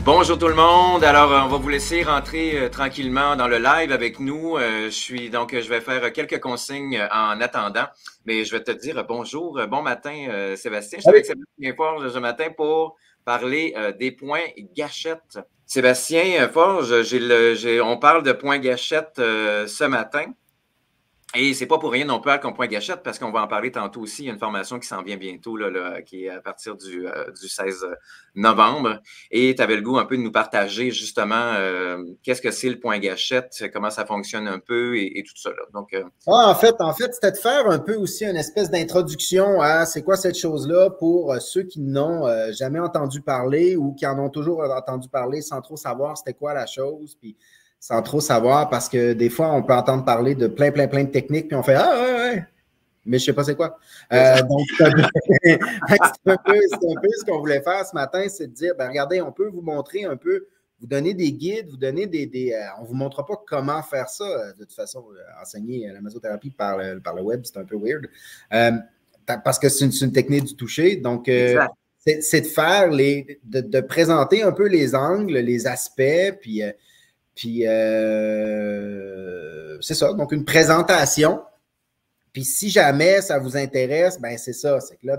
Bonjour tout le monde. Alors, on va vous laisser rentrer tranquillement dans le live avec nous. Je vais faire quelques consignes en attendant, mais je vais te dire bonjour, bon matin, Sébastien. Je suis avec Sébastien Forge ce matin pour parler des points gâchettes. Sébastien Forge, on parle de points gâchettes ce matin. Et c'est pas pour rien non plus comme point gâchette, parce qu'on va en parler tantôt aussi. Il y a une formation qui s'en vient bientôt, qui est à partir du 16 novembre. Et tu avais le goût un peu de nous partager justement qu'est-ce que c'est le point gâchette, comment ça fonctionne un peu et tout ça. Là. Donc, en fait, c'était de faire un peu aussi une espèce d'introduction à c'est quoi cette chose-là pour ceux qui n'ont jamais entendu parler ou qui en ont toujours entendu parler sans trop savoir c'était quoi la chose. Puis sans trop savoir, parce que des fois, on peut entendre parler de plein de techniques, puis on fait « Ah, ouais, mais je ne sais pas c'est quoi. » Donc, c'est un peu ce qu'on voulait faire ce matin, c'est de dire, ben, regardez, on peut vous montrer un peu, vous donner des guides, vous donner on ne vous montrera pas comment faire ça. De toute façon, enseigner la masothérapie par le web, c'est un peu weird. Parce que c'est une technique du toucher. Donc, c'est de faire de présenter un peu les angles, les aspects, puis c'est ça, donc une présentation. Puis si jamais ça vous intéresse, ben c'est ça, c'est que là,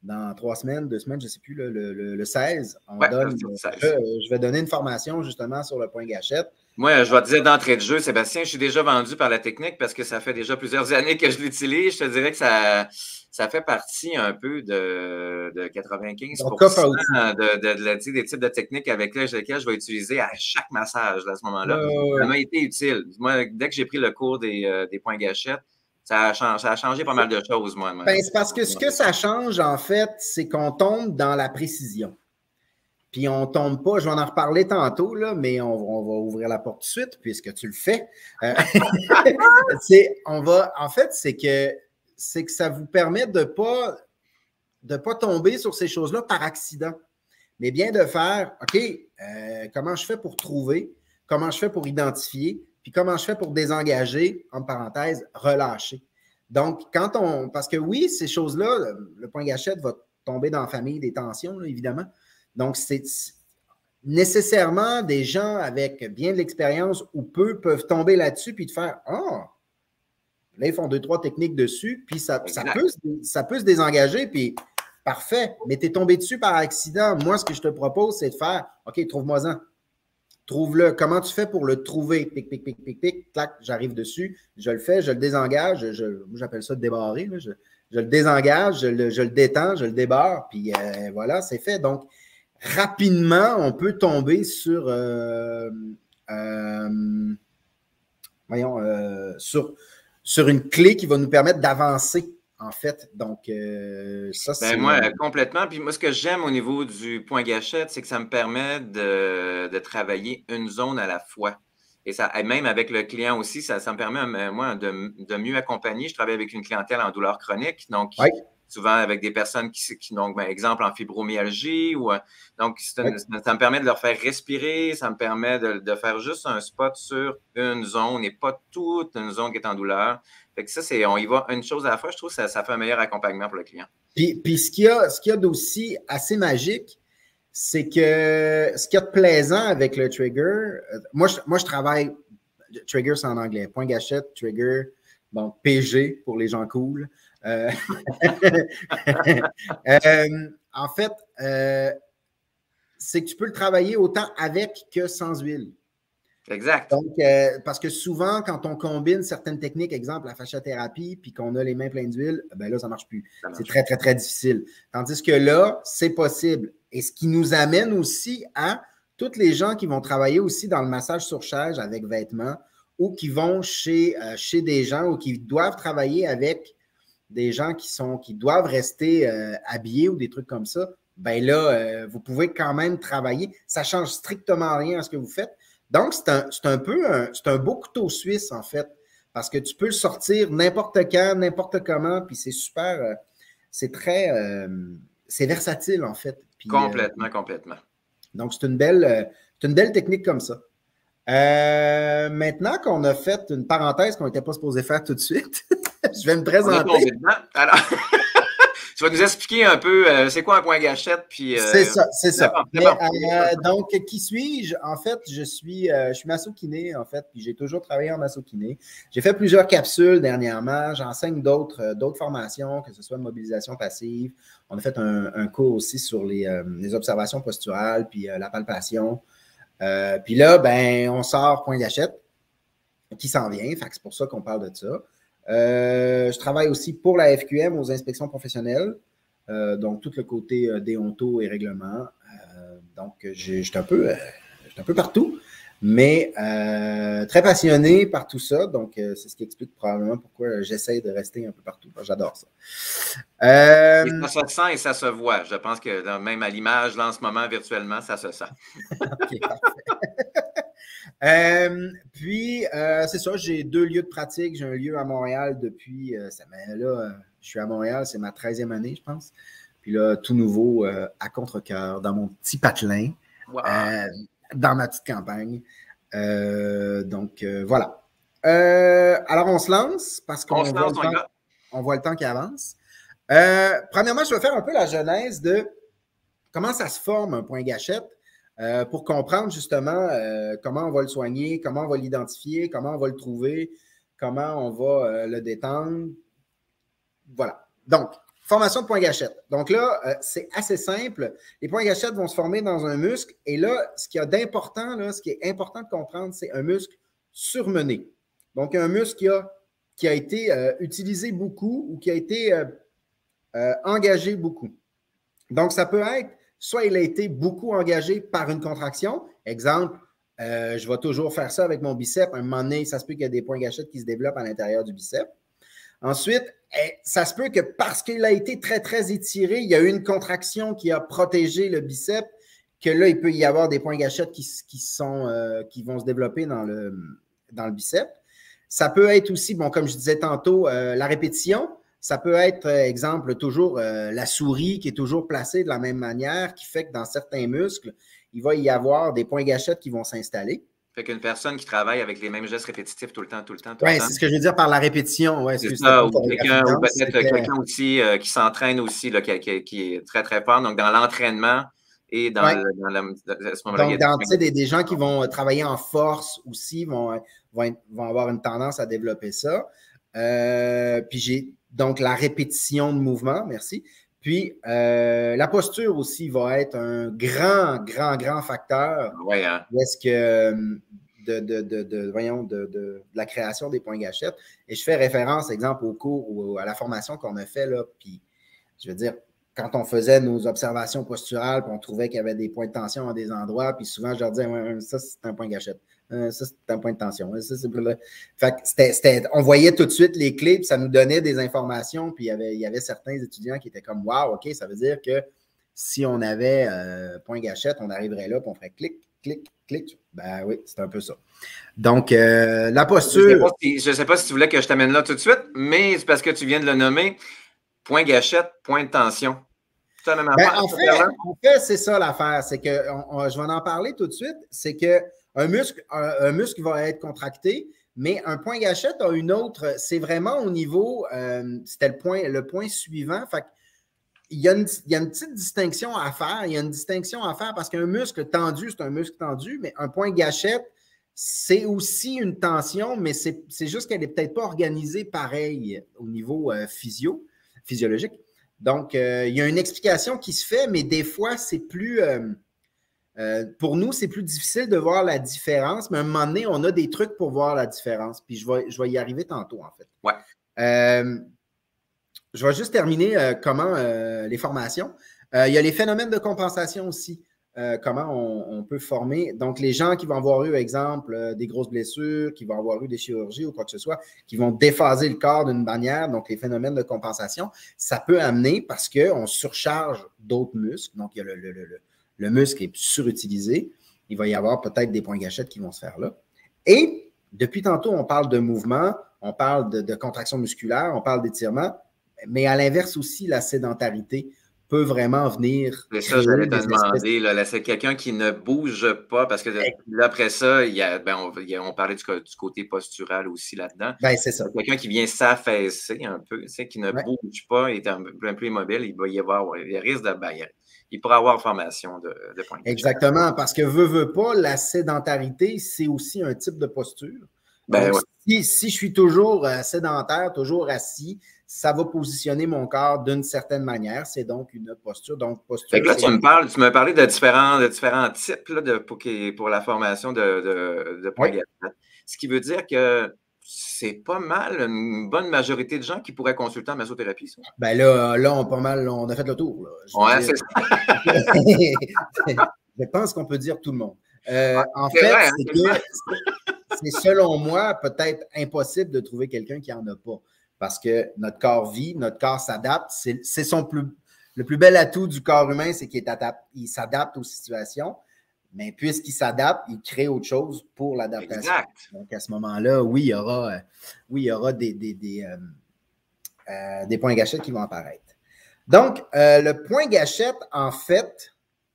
dans 3 semaines, 2 semaines, je ne sais plus, le 16, je vais donner une formation justement sur le point gâchette. Moi, je vais te dire d'entrée de jeu, Sébastien, je suis déjà vendu par la technique parce que ça fait déjà plusieurs années que je l'utilise. Je te dirais que ça fait partie un peu de 95% des types de techniques avec lesquelles je vais utiliser à chaque massage à ce moment-là. Ça m'a été utile. Moi, dès que j'ai pris le cours des points gâchettes, ça a changé pas mal de choses, moi. Ben, c'est parce que ce que ça change, en fait, c'est qu'on tombe dans la précision. Puis on ne tombe pas, je vais en reparler tantôt, là, mais on va ouvrir la porte tout de suite, puisque tu le fais. En fait, c'est que ça vous permet de ne pas tomber sur ces choses-là par accident, mais bien de faire, OK, comment je fais pour trouver, comment je fais pour identifier, puis comment je fais pour désengager, entre parenthèses, relâcher. Donc, parce que oui, ces choses-là, le point gâchette va tomber dans la famille des tensions, là, évidemment. Donc, c'est nécessairement des gens avec bien de l'expérience ou peu peuvent tomber là-dessus puis te faire « Ah! » Là, ils font 2-3 techniques dessus, puis ça peut se désengager, puis parfait. Mais tu es tombé dessus par accident. Moi, ce que je te propose, c'est de faire « OK, trouve-moi-en. Trouve-le. Comment tu fais pour le trouver? Pic, pic, pic, pic, pic. Clac, j'arrive dessus. Je le fais, je le désengage. J'appelle ça débarrer. Là. Je le désengage, je le détends, je le débarre, puis voilà, c'est fait. Donc, rapidement, on peut tomber sur, sur une clé qui va nous permettre d'avancer, en fait. Donc, ça, c'est… moi, complètement. Puis moi, ce que j'aime au niveau du point gâchette, c'est que ça me permet de travailler une zone à la fois. Et même avec le client aussi, ça me permet, moi, de mieux accompagner. Je travaille avec une clientèle en douleur chronique, donc souvent avec des personnes qui donc, exemple, en fibromyalgie. Donc, ça me permet de leur faire respirer, ça me permet de faire juste un spot sur une zone et pas toute une zone qui est en douleur. Fait que ça, on y va une chose à la fois. Je trouve que ça fait un meilleur accompagnement pour le client. Puis ce qu'il y a d'aussi assez magique, c'est que ce qu'il y a de plaisant avec le trigger, moi je travaille, trigger c'est en anglais, point gâchette, trigger, donc PG pour les gens cool. En fait, c'est que tu peux le travailler autant avec que sans huile. Exact. Donc, parce que souvent, quand on combine certaines techniques, exemple la fasciathérapie, puis qu'on a les mains pleines d'huile, ben là, ça ne marche plus. C'est très, très, très difficile. Tandis que là, c'est possible. Et ce qui nous amène aussi à toutes les gens qui vont travailler aussi dans le massage sur chaise avec vêtements ou qui vont chez des gens ou qui doivent travailler avec des gens qui doivent rester habillés ou des trucs comme ça. Ben là, vous pouvez quand même travailler. Ça ne change strictement rien à ce que vous faites. Donc, c'est un beau couteau suisse, en fait, parce que tu peux le sortir n'importe quand, n'importe comment, puis c'est super, c'est versatile, en fait. Puis, complètement. Donc, c'est une belle technique comme ça. Maintenant qu'on a fait une parenthèse qu'on n'était pas supposé faire tout de suite, je vais me présenter. Alors, Tu vas nous expliquer un peu c'est quoi un point gâchette, puis C'est ça, c'est ça. bon, Mais, bon. donc, qui suis-je? En fait, je suis masso-kiné, en fait, puis j'ai toujours travaillé en masso-kiné. J'ai fait plusieurs capsules dernièrement. J'enseigne d'autres formations, que ce soit mobilisation passive. On a fait un cours aussi sur les observations posturales, puis la palpation. Puis là, ben, on sort point gâchette qui s'en vient. Fait que c'est pour ça qu'on parle de ça. Je travaille aussi pour la FQM aux inspections professionnelles. Donc, tout le côté déonto et règlement. Donc, je suis un peu partout, mais très passionné par tout ça. Donc, c'est ce qui explique probablement pourquoi j'essaie de rester un peu partout. J'adore ça. Et ça se sent et ça se voit. Je pense que même à l'image, là, en ce moment, virtuellement, ça se sent. OK, parfait. Puis, c'est ça, j'ai 2 lieux de pratique. J'ai un lieu à Montréal depuis, là, je suis à Montréal, c'est ma 13e année, je pense. Puis là, tout nouveau, à Contrecœur, dans mon petit patelin, Wow. dans ma petite campagne. Donc, voilà. Alors, on se lance parce qu'on voit le temps qui avance. Premièrement, je vais faire un peu la genèse de comment ça se forme un point gâchette. Pour comprendre justement comment on va le soigner, comment on va l'identifier, comment on va le trouver, comment on va le détendre. Voilà. Donc, formation de point gâchette. Donc là, c'est assez simple. Les points gâchettes vont se former dans un muscle. Et là, ce qu'il y a d'important, là, ce qui est important de comprendre, c'est un muscle surmené. Donc, un muscle qui a été utilisé beaucoup ou qui a été engagé beaucoup. Donc, ça peut être soit il a été beaucoup engagé par une contraction. Exemple, je vais toujours faire ça avec mon bicep. À un moment donné, ça se peut qu'il y a des points gâchettes qui se développent à l'intérieur du bicep. Ensuite, ça se peut que parce qu'il a été très, très étiré, il y a eu une contraction qui a protégé le bicep, que là, il peut y avoir des points gâchettes qui vont se développer dans le bicep. Ça peut être aussi, bon, comme je disais tantôt, la répétition. Ça peut être, exemple, toujours la souris qui est toujours placée de la même manière, qui fait que dans certains muscles, il va y avoir des points gâchettes qui vont s'installer. Fait qu'une personne qui travaille avec les mêmes gestes répétitifs tout le temps. Oui, c'est ce que je veux dire par la répétition. Ouais, c'est ça, ou peut-être quelqu'un aussi qui s'entraîne aussi, là, qui est très, très fort. Donc, dans l'entraînement et à ce moment-là. Donc, des gens qui vont travailler en force aussi vont avoir une tendance à développer ça. Puis donc, la répétition de mouvement, merci. Puis, la posture aussi va être un grand facteur. Oui, hein. Est-ce que de la création des points gâchettes. Et je fais référence, exemple, au cours ou à la formation qu'on a fait, là. Puis, je veux dire, quand on faisait nos observations posturales, puis on trouvait qu'il y avait des points de tension à des endroits, puis souvent, je leur disais, ouais, ça, c'est un point gâchette. Ça, c'est un point de tension. Ça, fait que on voyait tout de suite les clés, puis ça nous donnait des informations. Puis il y avait certains étudiants qui étaient comme wow, OK, ça veut dire que si on avait point gâchette, on arriverait là, puis on ferait clic, clic, clic. Ben oui, c'est un peu ça. Donc, la posture. Je ne sais pas si tu voulais que je t'amène là tout de suite, mais c'est parce que tu viens de le nommer. Point gâchette, point de tension. C'est la même affaire. En fait, c'est ça l'affaire. C'est que je vais en parler tout de suite. C'est que un muscle va être contracté, mais un point gâchette a une autre. C'est vraiment au niveau, c'était le point suivant. Fait il y a une petite distinction à faire. Il y a une distinction à faire parce qu'un muscle tendu, c'est un muscle tendu, mais un point gâchette, c'est aussi une tension, mais c'est juste qu'elle n'est peut-être pas organisée pareil au niveau physiologique. Donc, il y a une explication qui se fait, mais des fois, c'est plus... pour nous, c'est plus difficile de voir la différence, mais à un moment donné, on a des trucs pour voir la différence. Puis je vais y arriver tantôt, en fait. Ouais. Je vais juste terminer comment les formations. Il y a les phénomènes de compensation aussi. Comment on peut former. Donc, les gens qui vont avoir eu, exemple, des grosses blessures, qui vont avoir eu des chirurgies ou quoi que ce soit, qui vont déphaser le corps d'une manière, donc les phénomènes de compensation, ça peut amener parce qu'on surcharge d'autres muscles. Donc, il y a le muscle est surutilisé. Il va y avoir peut-être des points gâchettes qui vont se faire là. Et depuis tantôt, on parle de mouvement, on parle de contraction musculaire, on parle d'étirement, mais à l'inverse aussi, la sédentarité peut vraiment venir C'est ça, créer j'allais te des espèces. demander. Là, c'est quelqu'un qui ne bouge pas, parce que là, après ça, on parlait du côté postural aussi là-dedans. Ben, c'est ça. Quelqu'un qui vient s'affaisser un peu, qui ne Ouais. bouge pas, est un peu immobile, il va y avoir, il risque de, il pourra avoir formation de point gauche. Exactement, parce que veut pas, la sédentarité, c'est aussi un type de posture. Donc, si je suis toujours sédentaire, toujours assis, ça va positionner mon corps d'une certaine manière. C'est donc une posture. Donc, posture. Fait que là, tu m'as parlé de différents types là, pour la formation de point gauche. Ce qui veut dire que c'est pas mal une bonne majorité de gens qui pourraient consulter en massothérapie, ça. Ben là, on a fait le tour. Ouais, c'est ça. Je pense qu'on peut dire tout le monde. En fait, c'est selon moi peut-être impossible de trouver quelqu'un qui n'en a pas. Parce que notre corps vit, notre corps s'adapte. C'est le plus bel atout du corps humain, c'est qu'il s'adapte aux situations. Mais puisqu'il s'adapte, il crée autre chose pour l'adaptation. Donc, à ce moment-là, oui, il y aura des points gâchettes qui vont apparaître. Donc, le point gâchette, en fait,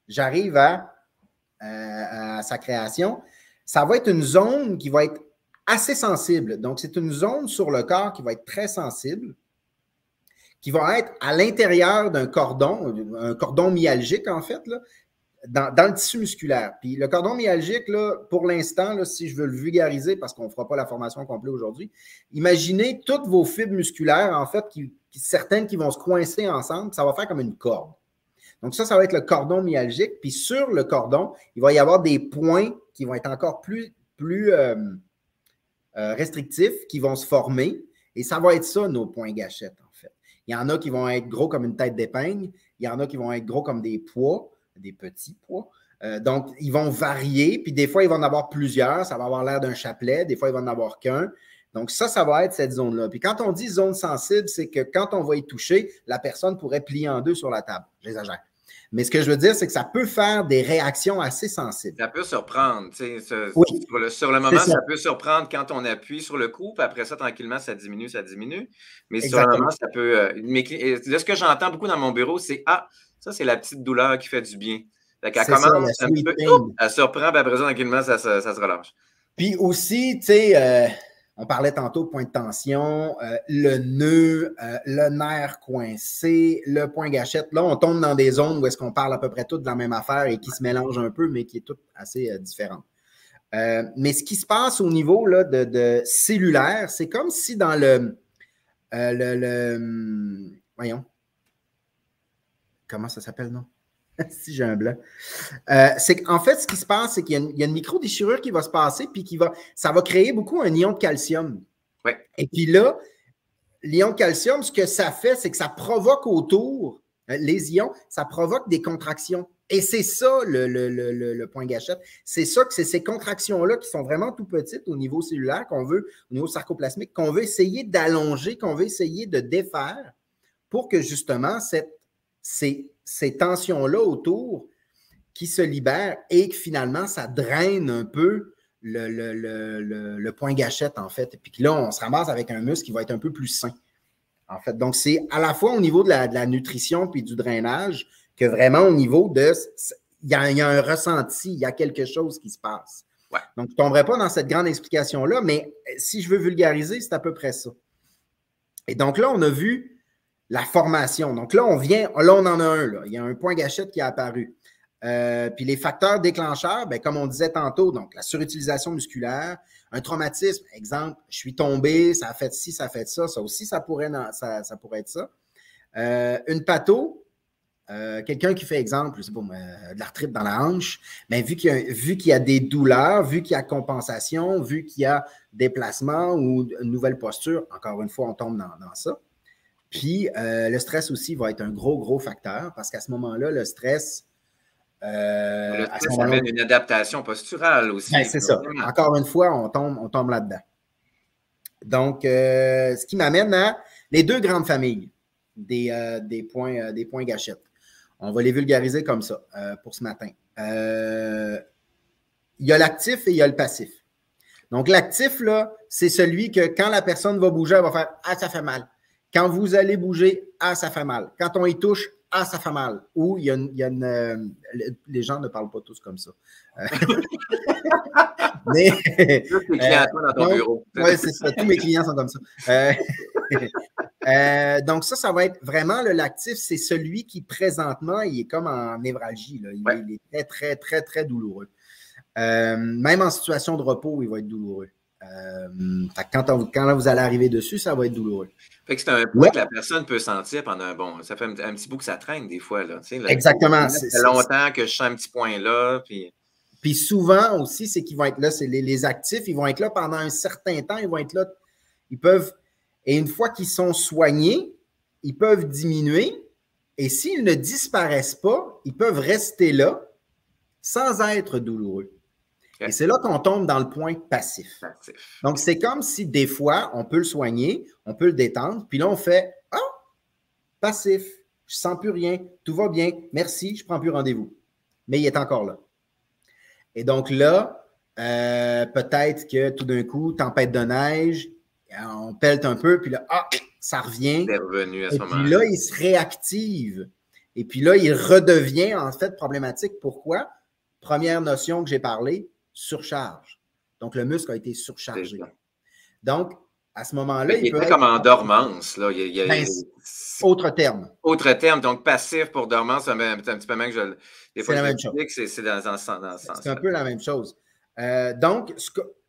j'arrive à sa création. Ça va être une zone qui va être assez sensible. Donc, c'est une zone sur le corps qui va être très sensible, qui va être à l'intérieur d'un cordon, un cordon myalgique, en fait, là, dans le tissu musculaire. Puis le cordon myalgique, là, pour l'instant, si je veux le vulgariser, parce qu'on ne fera pas la formation complète aujourd'hui, imaginez toutes vos fibres musculaires, en fait, certaines qui vont se coincer ensemble, ça va faire comme une corde. Donc ça va être le cordon myalgique. Puis sur le cordon, il va y avoir des points qui vont être encore plus restrictifs, qui vont se former. Et ça va être ça, nos points gâchettes, en fait. Il y en a qui vont être gros comme une tête d'épingle. Il y en a qui vont être gros comme des pois, des petits pois. Donc, ils vont varier. Puis des fois, il va en avoir plusieurs. Ça va avoir l'air d'un chapelet. Des fois, il va en avoir qu'un. Donc, ça va être cette zone-là. Puis quand on dit zone sensible, c'est que quand on va y toucher, la personne pourrait plier en deux sur la table. J'exagère. Mais ce que je veux dire, c'est que ça peut faire des réactions assez sensibles. Ça peut surprendre. Oui, sur le moment, ça peut surprendre quand on appuie sur le coup, puis après ça, tranquillement, ça diminue. Mais exactement. Sur le moment, ça peut... de ce que j'entends beaucoup dans mon bureau, c'est « Ah, ça, c'est la petite douleur qui fait du bien. » Fait qu'elle commence un peu, elle surprend, puis après ça, tranquillement, ça se relâche. Puis aussi, tu sais... on parlait tantôt de point de tension, le nœud, le nerf coincé, le point gâchette. Là, on tombe dans des zones où est-ce qu'on parle à peu près toutes de la même affaire et qui se mélangent un peu, mais qui est toutes assez différentes. Mais ce qui se passe au niveau là, de cellulaire, c'est comme si dans voyons. Comment ça s'appelle, non? Si j'ai un blanc. C'est qu'en fait, ce qui se passe, c'est qu'il y a une micro-déchirure qui va se passer, puis ça va créer beaucoup un ion de calcium. Ouais. Et puis là, l'ion de calcium, ce que ça fait, c'est que ça provoque autour, les ions, ça provoque des contractions. Et c'est ça le point gâchette. C'est ça que c'est ces contractions-là qui sont vraiment tout petites au niveau cellulaire, au niveau sarcoplasmique, qu'on veut essayer d'allonger, qu'on veut essayer de défaire pour que justement ces tensions-là autour qui se libèrent et que finalement, ça draine un peu le point gâchette, en fait. Et puis là, on se ramasse avec un muscle qui va être un peu plus sain, en fait. Donc, c'est à la fois au niveau de la nutrition puis du drainage que vraiment au niveau de... Il y a un ressenti, il y a quelque chose qui se passe. Ouais. Donc, je ne tomberai pas dans cette grande explication-là, mais si je veux vulgariser, c'est à peu près ça. Et donc là, on a vu la formation. Donc là, on en a un. Là. Il y a un point gâchette qui est apparu. Puis les facteurs déclencheurs, bien, comme on disait tantôt, donc la surutilisation musculaire, un traumatisme, exemple, je suis tombé, ça a fait ci, ça a fait ça, ça aussi, ça pourrait être ça. Une patho, quelqu'un qui fait exemple, je sais pas, de l'arthrite dans la hanche, mais vu qu'il y a des douleurs, vu qu'il y a compensation, vu qu'il y a déplacement ou une nouvelle posture, encore une fois, on tombe dans ça. Puis le stress aussi va être un gros facteur parce qu'à ce moment-là, le stress... le stress amène une adaptation posturale aussi. Ben, c'est ça. Encore une fois, on tombe là-dedans. Donc, ce qui m'amène à les deux grandes familles des points gâchettes. On va les vulgariser comme ça pour ce matin. Il y a l'actif et il y a le passif. Donc, l'actif, là, c'est celui que quand la personne va bouger, elle va faire « Ah, ça fait mal ». Quand vous allez bouger, « Ah, ça fait mal ». Quand on y touche, « Ah, ça fait mal. Ou les gens ne parlent pas tous comme ça. Mais. Tous tes clients à toi dans ton bureau. Oui, c'est ça. Tous mes clients sont comme ça. Donc, ça va être vraiment le lactif, c'est celui qui présentement, il est comme en névralgie. Là. Il est très, très, très, très douloureux. Même en situation de repos, il va être douloureux. Quand vous allez arriver dessus, ça va être douloureux. Fait que c'est un point que la personne peut sentir pendant ça fait un petit bout que ça traîne des fois. Là, là, exactement. Ça fait longtemps que je sens un petit point là. Puis souvent aussi, c'est qu'ils vont être là, c'est les actifs, ils vont être là pendant un certain temps, ils vont être là, ils peuvent, et une fois qu'ils sont soignés, ils peuvent diminuer, et s'ils ne disparaissent pas, ils peuvent rester là sans être douloureux. Okay. Et c'est là qu'on tombe dans le point passif. Donc, c'est comme si des fois, on peut le soigner, on peut le détendre, puis là, on fait « Ah, passif, je ne sens plus rien, tout va bien, merci, je ne prends plus rendez-vous. » Mais il est encore là. Et donc là, peut-être que tout d'un coup, tempête de neige, on pèle un peu, puis là, ça revient. C'est revenu à ce moment-là. Puis là, il se réactive. Et puis là, il redevient en fait problématique. Pourquoi? Première notion que j'ai parlé, surcharge. Donc, le muscle a été surchargé. Donc, à ce moment-là, il peut être comme en dormance. Là. Autre terme. Autre terme. Donc, passif pour dormance, c'est un petit peu même que je... C'est la même chose. C'est dans ce sens. C'est un peu la même chose. Donc,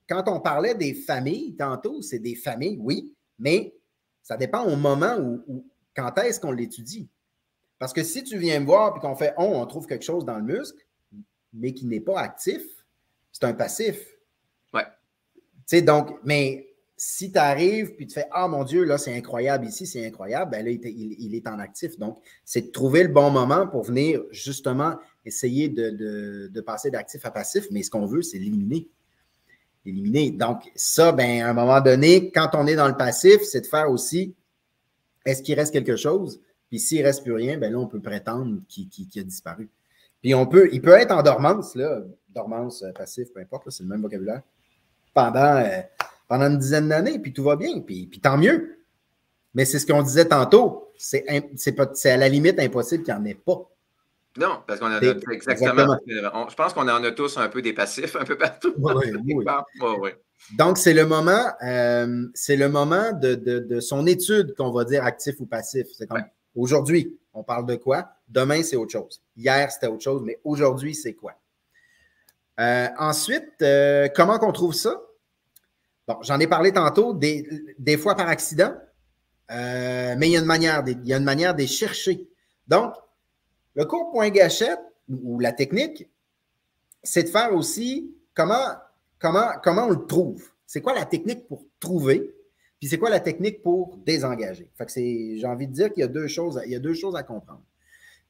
quand on parlait des familles tantôt, c'est des familles, oui, mais ça dépend au moment où quand est-ce qu'on l'étudie. Parce que si tu viens me voir et qu'on fait on trouve quelque chose dans le muscle, mais qui n'est pas actif, c'est un passif. Ouais. Tu sais, donc, mais si tu arrives puis tu fais ah mon Dieu, là, c'est incroyable ici, c'est incroyable, ben là, il est en actif. Donc, c'est de trouver le bon moment pour venir justement essayer de passer d'actif à passif, mais ce qu'on veut, c'est l'éliminer. L'éliminer. Donc, ça, ben, à un moment donné, quand on est dans le passif, c'est de faire aussi est-ce qu'il reste quelque chose? Puis s'il ne reste plus rien, ben là, on peut prétendre qu'il a disparu. Puis il peut être en dormance, là, dormance, passif, peu importe, c'est le même vocabulaire, pendant une dizaine d'années, puis tout va bien, puis tant mieux. Mais c'est ce qu'on disait tantôt, c'est à la limite impossible qu'il n'y en ait pas. Non, parce qu'on en a exactement. Je pense qu'on en a tous un peu des passifs un peu partout. Oui. Oui. Donc, c'est le moment de son étude qu'on va dire actif ou passif. C'est comme aujourd'hui, on parle de quoi? Demain, c'est autre chose. Hier, c'était autre chose, mais aujourd'hui, c'est quoi? Ensuite, comment qu'on trouve ça? Bon, j'en ai parlé tantôt, des fois par accident, mais il y a une manière de les chercher. Donc, le cours point gâchette ou la technique, c'est de faire aussi comment on le trouve. C'est quoi la technique pour trouver, puis c'est quoi la technique pour désengager. Fait que j'ai envie de dire qu'il y a deux choses à comprendre.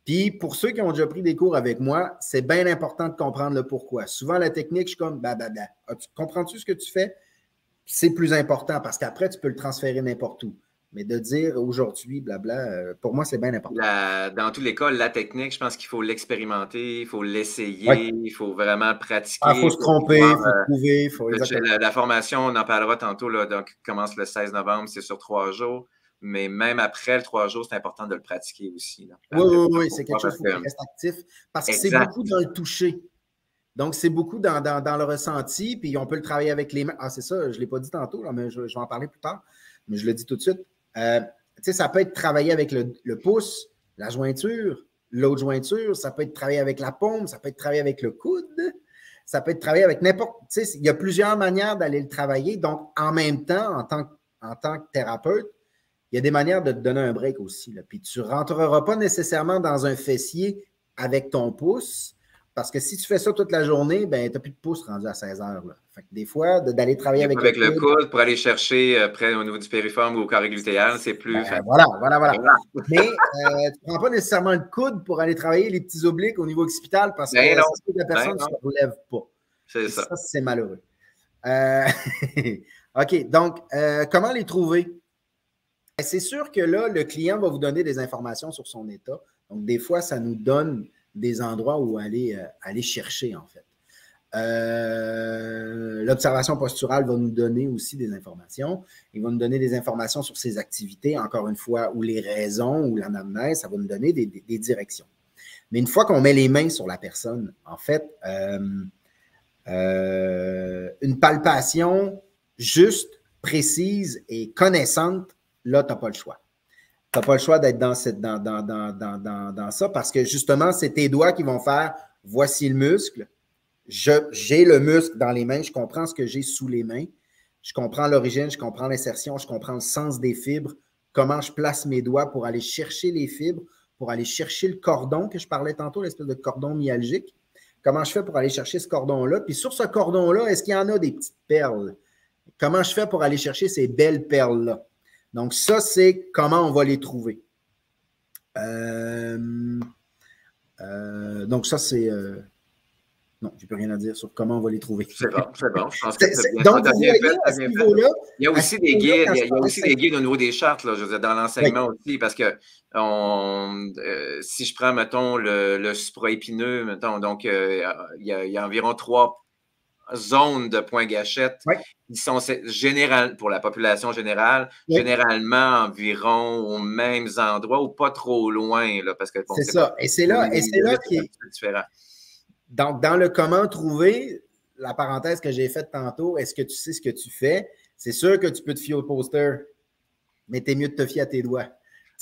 Puis pour ceux qui ont déjà pris des cours avec moi, c'est bien important de comprendre le pourquoi. Souvent, la technique, je suis comme blablabla. Comprends-tu ce que tu fais? C'est plus important parce qu'après, tu peux le transférer n'importe où. Mais de dire aujourd'hui, blabla, pour moi, c'est bien important. Dans tous les cas, la technique, je pense qu'il faut l'expérimenter, il faut l'essayer, il faut vraiment pratiquer. Il faut se tromper, il faut trouver. La formation, on en parlera tantôt, là, donc, commence le 16 novembre, c'est sur 3 jours. Mais même après le 3 jours, c'est important de le pratiquer aussi. Là. Oui, c'est quelque chose qui reste actif parce que c'est beaucoup dans le toucher. Donc, c'est beaucoup dans le ressenti, puis on peut le travailler avec les mains. Ah, c'est ça, je ne l'ai pas dit tantôt, là, mais je vais en parler plus tard, mais je le dis tout de suite. Ça peut être travaillé avec le pouce, la jointure, l'autre jointure, ça peut être travaillé avec la paume, ça peut être travaillé avec le coude, ça peut être travaillé avec n'importe... Il y a plusieurs manières d'aller le travailler. Donc, en même temps, en tant que thérapeute, il y a des manières de te donner un break aussi. Là. Puis tu ne rentreras pas nécessairement dans un fessier avec ton pouce, parce que si tu fais ça toute la journée, ben, tu n'as plus de pouce rendu à 16 heures. Là. Fait que des fois, d'aller travailler avec le coude pour aller chercher près au niveau du périforme ou au carré glutéal, c'est plus... Voilà. Mais tu ne prends pas nécessairement le coude pour aller travailler les petits obliques au niveau occipital parce que la personne ne se relève pas. C'est ça. Ça, c'est malheureux. OK, donc, comment les trouver? C'est sûr que là, le client va vous donner des informations sur son état. Donc, des fois, ça nous donne des endroits où aller chercher, en fait. L'observation posturale va nous donner aussi des informations. Il va nous donner des informations sur ses activités, encore une fois, ou les raisons, ou l'anamnèse, ça va nous donner des directions. Mais une fois qu'on met les mains sur la personne, en fait, une palpation juste, précise et connaissante, là, tu n'as pas le choix. Tu n'as pas le choix d'être dans ça parce que justement, c'est tes doigts qui vont faire voici le muscle. J'ai le muscle dans les mains, je comprends ce que j'ai sous les mains, je comprends l'origine, je comprends l'insertion, je comprends le sens des fibres, comment je place mes doigts pour aller chercher les fibres, pour aller chercher le cordon que je parlais tantôt, l'espèce de cordon myalgique. Comment je fais pour aller chercher ce cordon-là? Puis sur ce cordon-là, est-ce qu'il y en a des petites perles? Comment je fais pour aller chercher ces belles perles-là? Donc, ça, c'est comment on va les trouver. Donc, ça, c'est... non, je n'ai plus rien à dire sur comment on va les trouver. C'est bon, c'est bon. Je pense que donc, vous voyez, à ce niveau-là... Il y a aussi des guides, il y a aussi des guides au niveau des chartes, là, je veux dire, dans l'enseignement aussi, parce que si je prends, mettons, le supraépineux, mettons, donc il y a environ 3 zones de points gâchettes qui sont pour la population générale, généralement environ aux mêmes endroits ou pas trop loin, là, parce que bon, c'est ça. Et c'est là qui est différent. Donc, dans le comment trouver, la parenthèse que j'ai faite tantôt, est-ce que tu sais ce que tu fais? C'est sûr que tu peux te fier au poster, mais tu es mieux de te fier à tes doigts.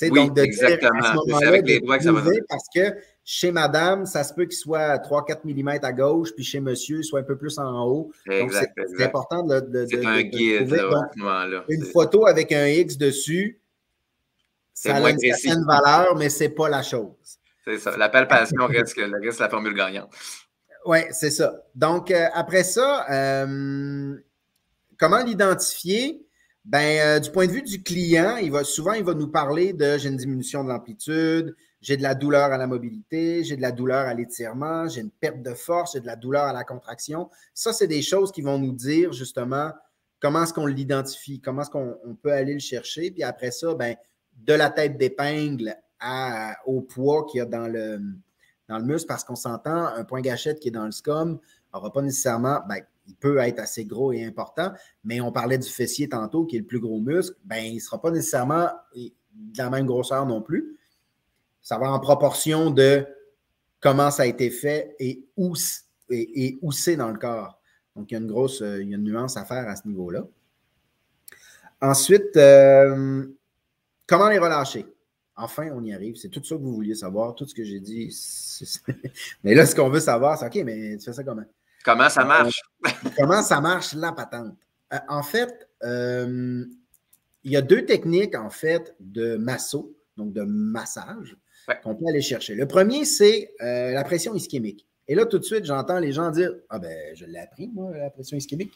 Oui, donc, de exactement. C'est avec les doigts que ça va trouver, parce que chez madame, ça se peut qu'il soit 3-4 mm à gauche, puis chez monsieur, il soit un peu plus en haut. Exact, donc, c'est important de c'est un guide trouver. là, Donc, à ce moment-là. Une photo avec un X dessus, ça a une certaine valeur, mais ce n'est pas la chose. C'est ça. La palpation reste la formule gagnante. Oui, c'est ça. Donc, après ça, comment l'identifier? Ben, du point de vue du client, souvent, il va nous parler de j'ai une diminution de l'amplitude, j'ai de la douleur à la mobilité, j'ai de la douleur à l'étirement, j'ai une perte de force, j'ai de la douleur à la contraction. Ça, c'est des choses qui vont nous dire justement comment est-ce qu'on l'identifie, comment est-ce qu'on peut aller le chercher. Puis après ça, ben, de la tête d'épingle au poids qu'il y a dans le muscle, parce qu'on s'entend, un point gâchette qui est dans le scum n'aura pas nécessairement, ben, il peut être assez gros et important, mais on parlait du fessier tantôt, qui est le plus gros muscle, ben, il ne sera pas nécessairement de la même grosseur non plus. Ça va en proportion de comment ça a été fait et où c'est dans le corps. Donc, il y a une nuance à faire à ce niveau-là. Ensuite, comment les relâcher? Enfin, on y arrive. C'est tout ça que vous vouliez savoir. Tout ce que j'ai dit. Mais là, ce qu'on veut savoir, c'est OK, mais tu fais ça comment? Comment ça marche? Comment ça marche, la patente? En fait, il y a 2 techniques, en fait, de masso, donc de massage, qu'on peut aller chercher. Le premier, c'est la pression ischémique. Et là, tout de suite, j'entends les gens dire « Ah ben, je l'ai appris, moi, la pression ischémique. »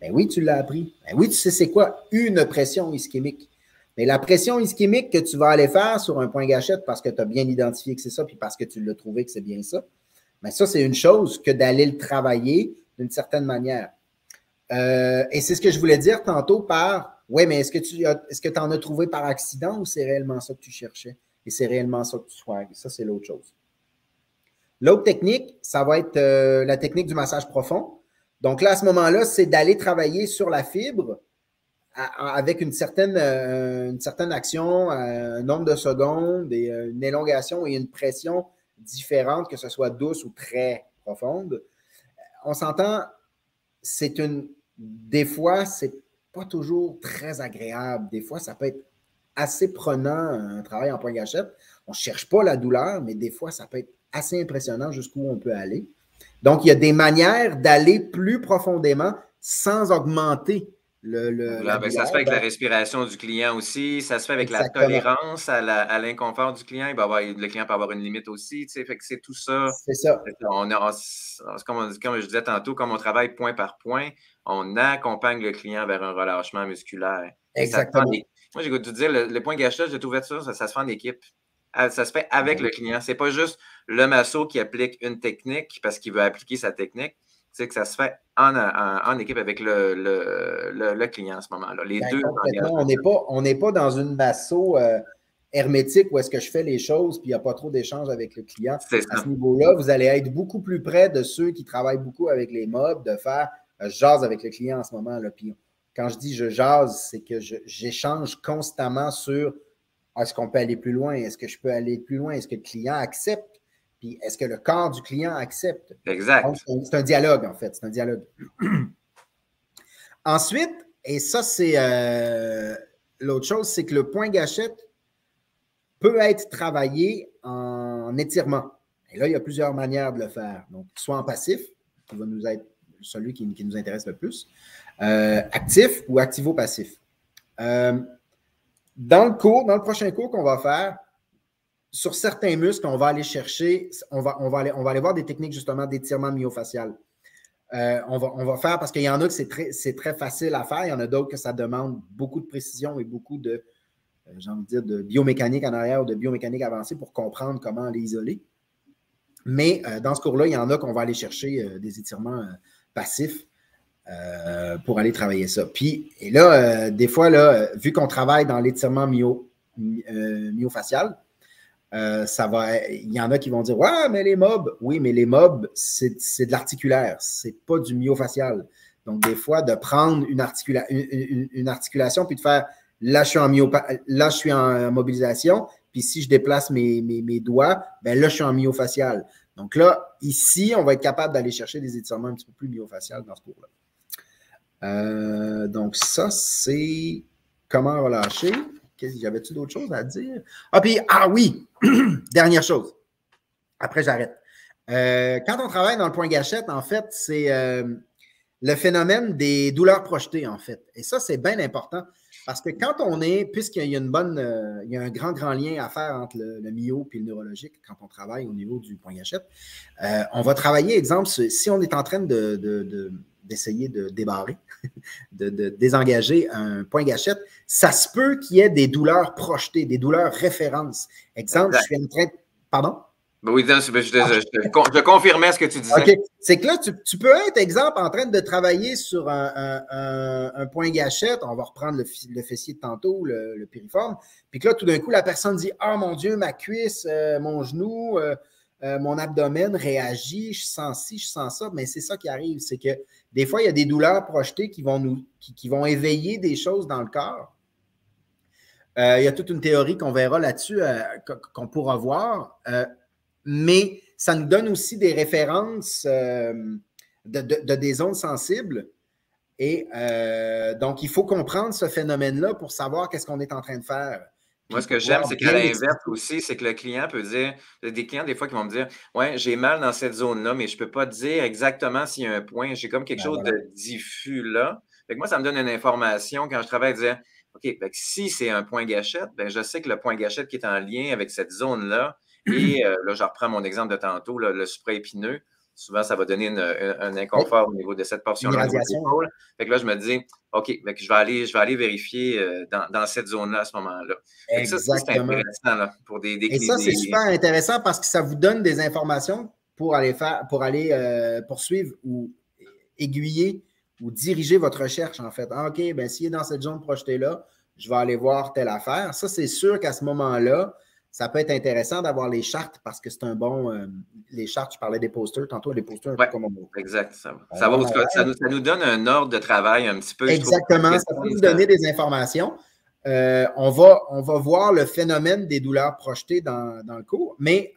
Ben oui, tu l'as appris. Ben oui, tu sais c'est quoi une pression ischémique. Mais la pression ischémique que tu vas aller faire sur un point gâchette parce que tu as bien identifié que c'est ça, puis parce que tu l'as trouvé que c'est bien ça, bien ça, c'est une chose que d'aller le travailler d'une certaine manière. Et c'est ce que je voulais dire tantôt par « Oui, mais est-ce que tu en as trouvé par accident ou c'est réellement ça que tu cherchais? Et c'est réellement ça que tu soignes. » Ça, c'est l'autre chose. L'autre technique, ça va être la technique du massage profond. Donc là, à ce moment-là, c'est d'aller travailler sur la fibre avec une certaine action, un nombre de secondes, une élongation et une pression différente, que ce soit douce ou très profonde. On s'entend, des fois, c'est pas toujours très agréable. Des fois, ça peut être assez prenant, un travail en point gâchette. On ne cherche pas la douleur, mais des fois, ça peut être assez impressionnant jusqu'où on peut aller. Donc, il y a des manières d'aller plus profondément sans augmenter ça se fait avec la respiration du client aussi, ça se fait avec la tolérance à l'inconfort du client. Le client peut avoir une limite aussi, tu sais, fait que c'est tout ça. C'est ça. Comme je disais tantôt, comme on travaille point par point, on accompagne le client vers un relâchement musculaire. Exactement. Moi, j'ai goût de dire, le point gâchette, j'ai trouvé ça se fait en équipe. Ça se fait avec le client. C'est pas juste le masso qui applique une technique parce qu'il veut appliquer sa technique. C'est que ça se fait en équipe avec le client à ce moment-là. Les deux. On n'est pas dans une masso hermétique où est-ce que je fais les choses puis il n'y a pas trop d'échanges avec le client. À C'est ça. ce niveau-là, vous allez être beaucoup plus près de ceux qui travaillent beaucoup avec les mobs, de faire je jase avec le client en ce moment. Là, puis quand je dis je jase, c'est que j'échange constamment sur est-ce qu'on peut aller plus loin? Est-ce que je peux aller plus loin? Est-ce que le client accepte? Puis est-ce que le corps du client accepte? Exact. Donc, c'est un dialogue, en fait. C'est un dialogue. Ensuite, et ça, c'est l'autre chose, c'est que le point gâchette peut être travaillé en étirement. Et là, il y a plusieurs manières de le faire. Donc, soit en passif, qui va nous être celui qui nous intéresse le plus, actif ou activo-passif. Dans le prochain cours qu'on va faire, sur certains muscles, on va aller chercher, on va aller voir des techniques justement d'étirement myofacial. On va faire, parce qu'il y en a que c'est très facile à faire, il y en a d'autres que ça demande beaucoup de précision et beaucoup de, j'ai envie de dire, de biomécanique en arrière ou de biomécanique avancée pour comprendre comment les isoler. Mais dans ce cours-là, il y en a qu'on va aller chercher des étirements passifs pour aller travailler ça. Puis, et là, des fois, là, vu qu'on travaille dans l'étirement myofacial, il y en a qui vont dire ouais, mais les mobs, oui, mais les mobs, c'est de l'articulaire, c'est pas du myofacial. Donc, des fois, de prendre une articulation puis de faire là, je suis en mobilisation, puis si je déplace mes doigts, ben là, je suis en myofacial. Donc là, ici, on va être capable d'aller chercher des étirements un petit peu plus myofacial dans ce cours-là. Donc, ça, c'est comment relâcher. J'avais-tu d'autres choses à dire? Ah oui, dernière chose. Après, j'arrête. Quand on travaille dans le point gâchette, en fait, c'est le phénomène des douleurs projetées, en fait. Et ça, c'est bien important parce que quand on est, puisqu'il y a il y a un grand lien à faire entre le myo et le neurologique quand on travaille au niveau du point gâchette, on va travailler, exemple, si on est en train d'essayer de débarrer, de désengager un point gâchette, ça se peut qu'il y ait des douleurs projetées, des douleurs références. Exemple, exact. Je suis en train de... Pardon? Oui, je confirmais ce que tu disais. OK. C'est que là, tu peux être, exemple, en train de travailler sur un point gâchette. On va reprendre le fessier de tantôt, le piriforme. Puis que là, tout d'un coup, la personne dit « Ah, oh, mon Dieu, ma cuisse, mon genou, mon abdomen réagit, je sens ci, je sens ça. » Mais c'est ça qui arrive. C'est que des fois, il y a des douleurs projetées qui vont éveiller des choses dans le corps. Il y a toute une théorie qu'on verra là-dessus, qu'on pourra voir. Mais ça nous donne aussi des références de des zones sensibles. Et donc, il faut comprendre ce phénomène-là pour savoir qu'est-ce qu'on est en train de faire. Moi, ce que j'aime, c'est qu'à l'inverse aussi, c'est que le client peut dire, il y a des clients des fois qui vont me dire « Ouais, j'ai mal dans cette zone-là, mais je ne peux pas dire exactement s'il y a un point. J'ai comme quelque chose de diffus là. » Fait que moi, ça me donne une information quand je travaille, de dire « OK, fait que si c'est un point gâchette, ben, je sais que le point gâchette qui est en lien avec cette zone-là, et là, je reprends mon exemple de tantôt, là, le supraépineux, souvent, ça va donner un inconfort au niveau de cette portion-là. Fait que là, je me dis, OK, fait que je vais aller vérifier dans cette zone-là à ce moment-là. Exactement. Ça, c'est intéressant là, pour des Et ça, c'est super intéressant parce que ça vous donne des informations pour aller poursuivre ou aiguiller ou diriger votre recherche, en fait. Ah, OK, bien, s'il est dans cette zone projetée-là, je vais aller voir telle affaire. Ça, c'est sûr qu'à ce moment-là, ça peut être intéressant d'avoir les chartes parce que c'est un bon... les chartes, je parlais des posters tantôt, les posters un peu comme on... Exact. Ça nous donne un ordre de travail un petit peu. Exactement. Ça peut nous donner des informations. On va voir le phénomène des douleurs projetées dans le cours, mais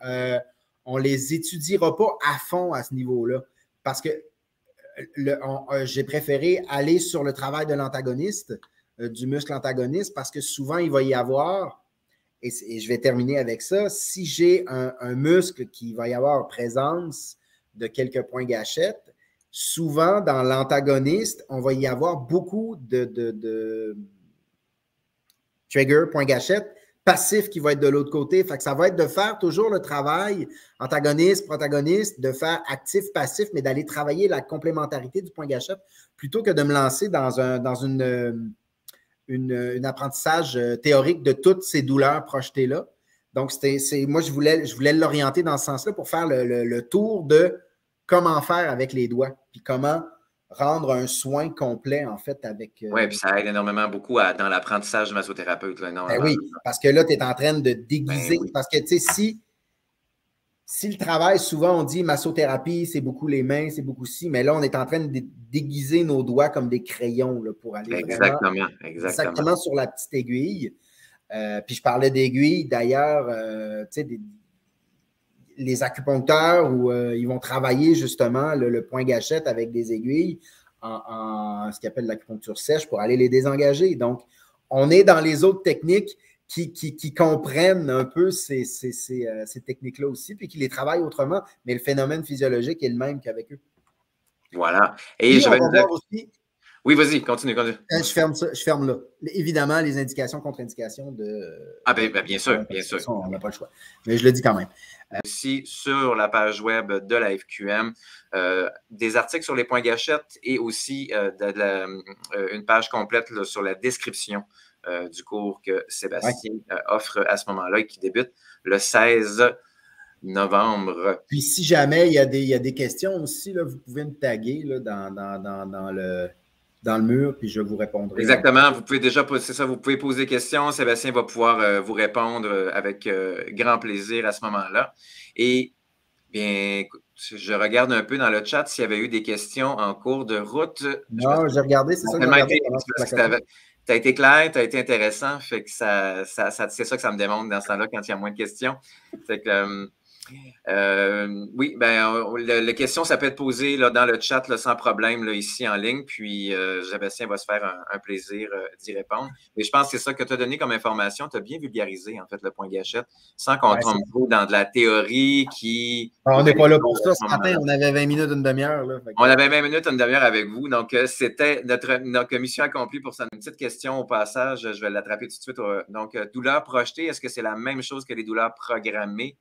on ne les étudiera pas à fond à ce niveau-là parce que j'ai préféré aller sur le travail de l'antagoniste, du muscle antagoniste, parce que souvent, il va y avoir... Et je vais terminer avec ça. Si j'ai un muscle qui va y avoir présence de quelques points gâchettes, souvent dans l'antagoniste, on va y avoir beaucoup de trigger, points gâchettes, passifs qui vont être de l'autre côté. Fait que ça va être de faire toujours le travail antagoniste, protagoniste, de faire actif, passif, mais d'aller travailler la complémentarité du point gâchette plutôt que de me lancer dans un apprentissage théorique de toutes ces douleurs projetées-là. Donc, moi, je voulais l'orienter dans ce sens-là pour faire le tour de comment faire avec les doigts, puis comment rendre un soin complet, en fait, avec... Oui, puis ça aide énormément beaucoup dans l'apprentissage du massothérapeute. Là, ben oui, parce que là, tu es en train de déguiser. Ben oui. Parce que, tu sais, si le travail, souvent, on dit massothérapie, c'est beaucoup les mains, c'est beaucoup ci, mais là, on est en train de déguiser nos doigts comme des crayons là, pour aller exactement sur la petite aiguille. Puis je parlais d'aiguilles, d'ailleurs, tu sais, les acupuncteurs où ils vont travailler justement le point gâchette avec des aiguilles en ce qu'ils appellent l'acupuncture sèche pour aller les désengager. Donc, on est dans les autres techniques qui comprennent un peu ces techniques-là aussi, puis qui les travaillent autrement, mais le phénomène physiologique est le même qu'avec eux. Voilà. Et je vais voir aussi. Oui, vas-y, continue. Je ferme là. Évidemment, les indications, contre-indications de... Ah, bien sûr, bien sûr. On n'a pas le choix. Mais je le dis quand même. Aussi, sur la page web de la FQM, des articles sur les points gâchettes et aussi une page complète là, sur la description du cours que Sébastien offre à ce moment-là et qui débute le 16 novembre. Puis, si jamais il y a des questions aussi, là, vous pouvez me taguer là, dans le mur, puis je vous répondrai. Exactement. Vous pouvez déjà poser ça, vous pouvez poser des questions. Sébastien va pouvoir vous répondre avec grand plaisir à ce moment-là. Et bien, je regarde un peu dans le chat s'il y avait eu des questions en cours de route. Non, j'ai regardé, c'est ça que j'ai regardé. Tu as été clair, tu as été intéressant, fait que c'est ça que ça me démontre dans ce temps-là quand il y a moins de questions. Fait que, oui, la question, ça peut être posée là, dans le chat là, sans problème là, ici en ligne. Puis Sébastien va se faire un plaisir d'y répondre. Et je pense que c'est ça que tu as donné comme information. Tu as bien vulgarisé en fait le point gâchette sans qu'on tombe trop dans de la théorie qui. On n'est pas là pour ça ce matin. On avait 20 minutes, une demi-heure. On avait 20 minutes, une demi-heure avec vous. Donc, c'était notre mission accomplie pour ça. Une petite question au passage. Je vais l'attraper tout de suite. Donc, douleurs projetées, est-ce que c'est la même chose que les douleurs programmées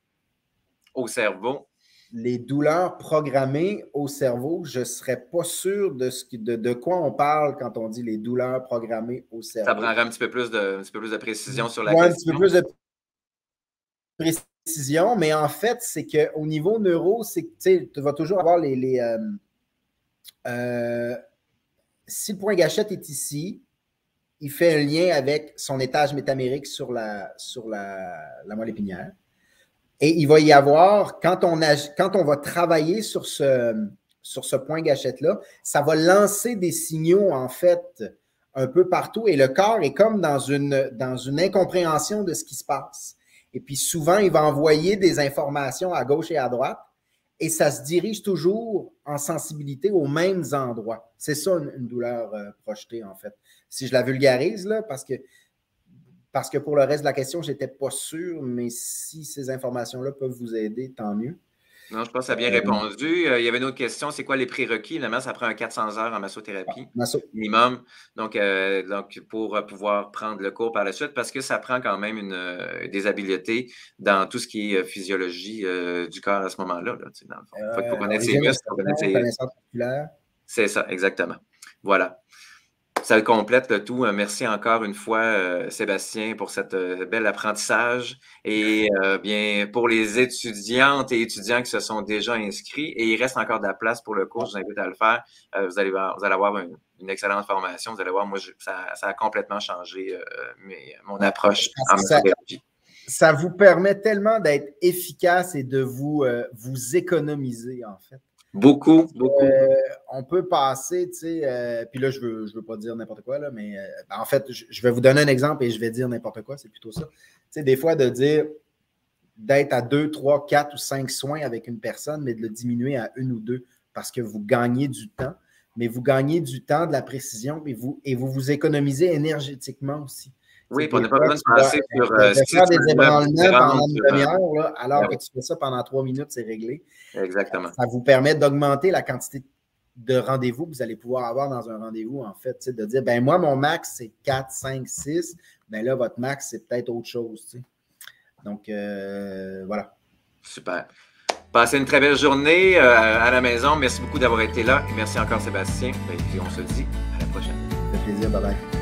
au cerveau? Les douleurs programmées au cerveau, je ne serais pas sûr de quoi on parle quand on dit les douleurs programmées au cerveau. Ça prendrait un petit peu plus de précision sur la question. Un petit peu plus de précision, mais en fait, c'est qu'au niveau neuro, tu vas toujours avoir si le point gâchette est ici, il fait un lien avec son étage métamérique sur la moelle épinière. Et il va y avoir, quand on va travailler sur ce point gâchette-là, ça va lancer des signaux, en fait, un peu partout. Et le corps est comme dans une incompréhension de ce qui se passe. Et puis souvent, il va envoyer des informations à gauche et à droite. Et ça se dirige toujours en sensibilité aux mêmes endroits. C'est ça une douleur projetée, en fait. Si je la vulgarise, là, parce que pour le reste de la question, je n'étais pas sûr, mais si ces informations-là peuvent vous aider, tant mieux. Non, je pense que ça a bien répondu. Il y avait une autre question, c'est quoi les prérequis? Évidemment, ça prend un 400 heures en massothérapie minimum. Donc, pour pouvoir prendre le cours par la suite, parce que ça prend quand même des habiletés dans tout ce qui est physiologie du corps à ce moment-là. Là, dans le fond. Il faut connaître ses muscles. C'est ça, exactement. Voilà. Ça le complète le tout. Merci encore une fois, Sébastien, pour cette bel apprentissage. Et bien, pour les étudiantes et étudiants qui se sont déjà inscrits, et il reste encore de la place pour le cours, je vous invite à le faire. Vous allez avoir une excellente formation. Vous allez voir, moi, ça a complètement changé mon approche en massothérapie. Ça vous permet tellement d'être efficace et de vous économiser, en fait. Beaucoup. On peut passer, tu sais, puis là, je veux pas dire n'importe quoi, là, mais en fait, je vais vous donner un exemple et je vais dire n'importe quoi, c'est plutôt ça. Tu sais, des fois, d'être à 2, 3, 4 ou 5 soins avec une personne, mais de le diminuer à 1 ou 2 parce que vous gagnez du temps, mais vous gagnez du temps, de la précision, et vous économisez énergétiquement aussi. Oui, on n'a pas besoin de passer sur... faire des ébranlements pendant une demi-heure, alors que tu fais ça pendant 3 minutes, c'est réglé. Exactement. Ça vous permet d'augmenter la quantité de rendez-vous que vous allez pouvoir avoir dans un rendez-vous, en fait. De dire, ben moi, mon max, c'est 4, 5, 6. Ben là, votre max, c'est peut-être autre chose. T'sais. Donc, voilà. Super. Passez une très belle journée à la maison. Merci beaucoup d'avoir été là. Et merci encore, Sébastien. Et puis, on se dit à la prochaine. Ça fait plaisir. Bye-bye.